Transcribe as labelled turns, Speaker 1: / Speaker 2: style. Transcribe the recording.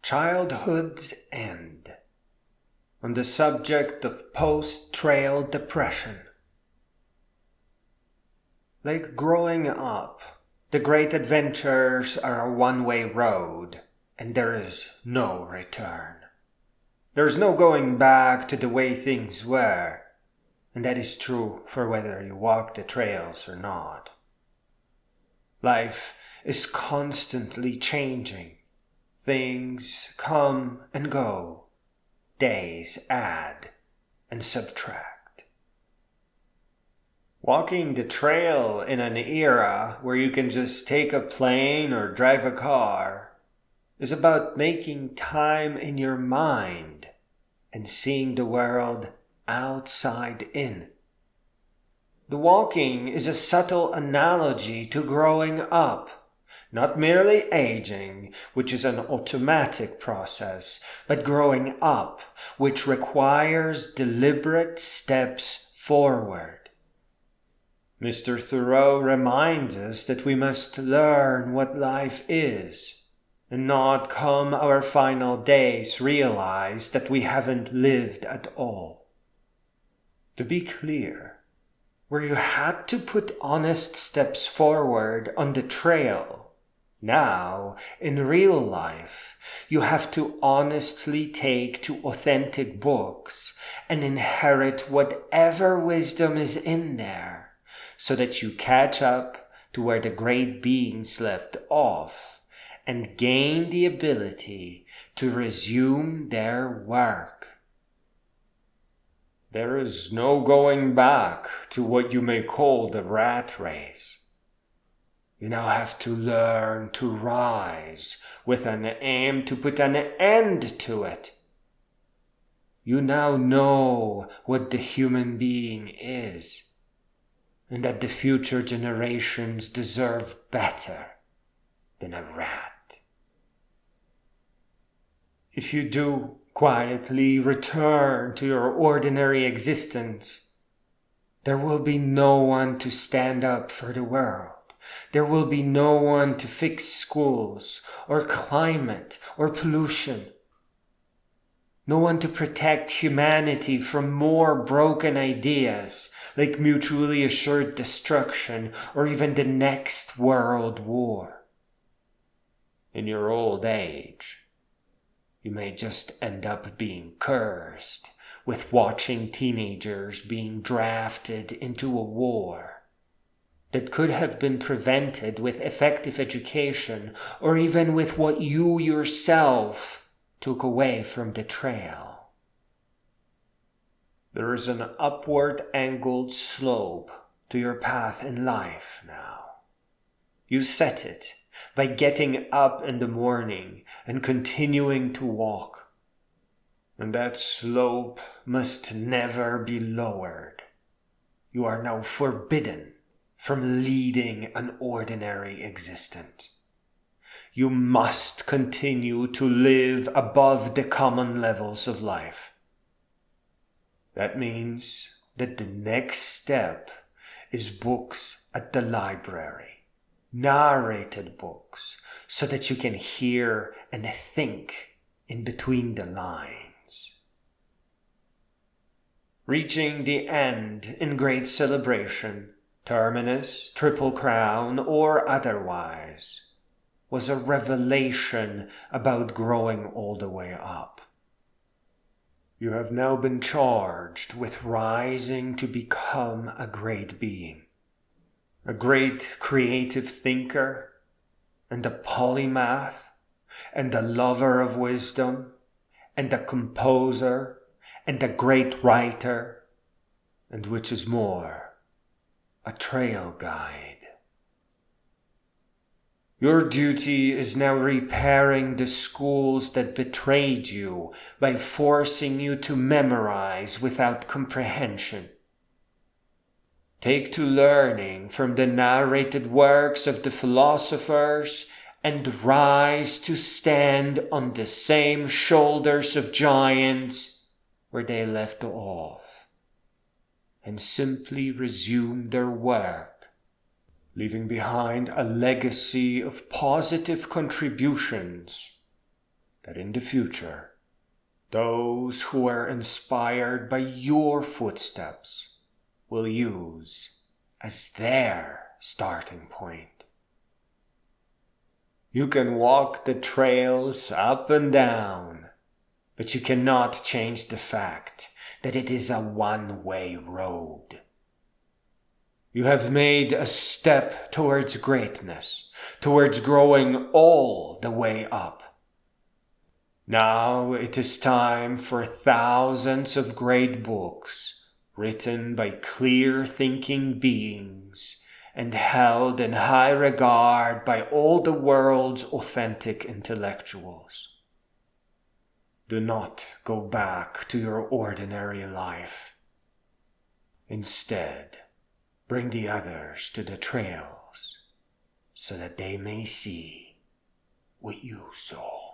Speaker 1: Childhood's End, on the subject of post-trail depression. Like growing up, the great adventures are a one-way road, and there is no return. There is no going back to the way things were, and that is true for whether you walk the trails or not. Life is constantly changing. Things come and go. Days add and subtract. Walking the trail in an era where you can just take a plane or drive a car is about making time in your mind and seeing the world outside in. The walking is a subtle analogy to growing up. Not merely aging, which is an automatic process, but growing up, which requires deliberate steps forward. Mr. Thoreau reminds us that we must learn what life is, and not come our final days realize that we haven't lived at all. To be clear, where you had to put honest steps forward on the trail, now, in real life, you have to honestly take to authentic books and inherit whatever wisdom is in there, so that you catch up to where the great beings left off and gain the ability to resume their work. There is no going back to what you may call the rat race. You now have to learn to rise with an aim to put an end to it. You now know what the human being is, and that the future generations deserve better than a rat. If you do quietly return to your ordinary existence, there will be no one to stand up for the world. There will be no one to fix schools, or climate, or pollution. No one to protect humanity from more broken ideas, like mutually assured destruction, or even the next world war. In your old age, you may just end up being cursed with watching teenagers being drafted into a war that could have been prevented with effective education, or even with what you yourself took away from the trail. There is an upward angled slope to your path in life now. You set it by getting up in the morning and continuing to walk. And that slope must never be lowered. You are now forbidden from leading an ordinary existence. You must continue to live above the common levels of life. That means that the next step is books at the library, narrated books, so that you can hear and think in between the lines. Reaching the end in great celebration, terminus, triple crown, or otherwise, was a revelation about growing all the way up. You have now been charged with rising to become a great being, a great creative thinker, and a polymath, and a lover of wisdom, and a composer, and a great writer, and which is more, a trail guide. Your duty is now repairing the schools that betrayed you by forcing you to memorize without comprehension. Take to learning from the narrated works of the philosophers and rise to stand on the same shoulders of giants where they left off, and simply resume their work, leaving behind a legacy of positive contributions that in the future, those who are inspired by your footsteps will use as their starting point. You can walk the trails up and down, but you cannot change the fact that it is a one-way road. You have made a step towards greatness, towards growing all the way up. Now it is time for thousands of great books written by clear-thinking beings and held in high regard by all the world's authentic intellectuals. Do not go back to your ordinary life. Instead, bring the others to the trails so that they may see what you saw.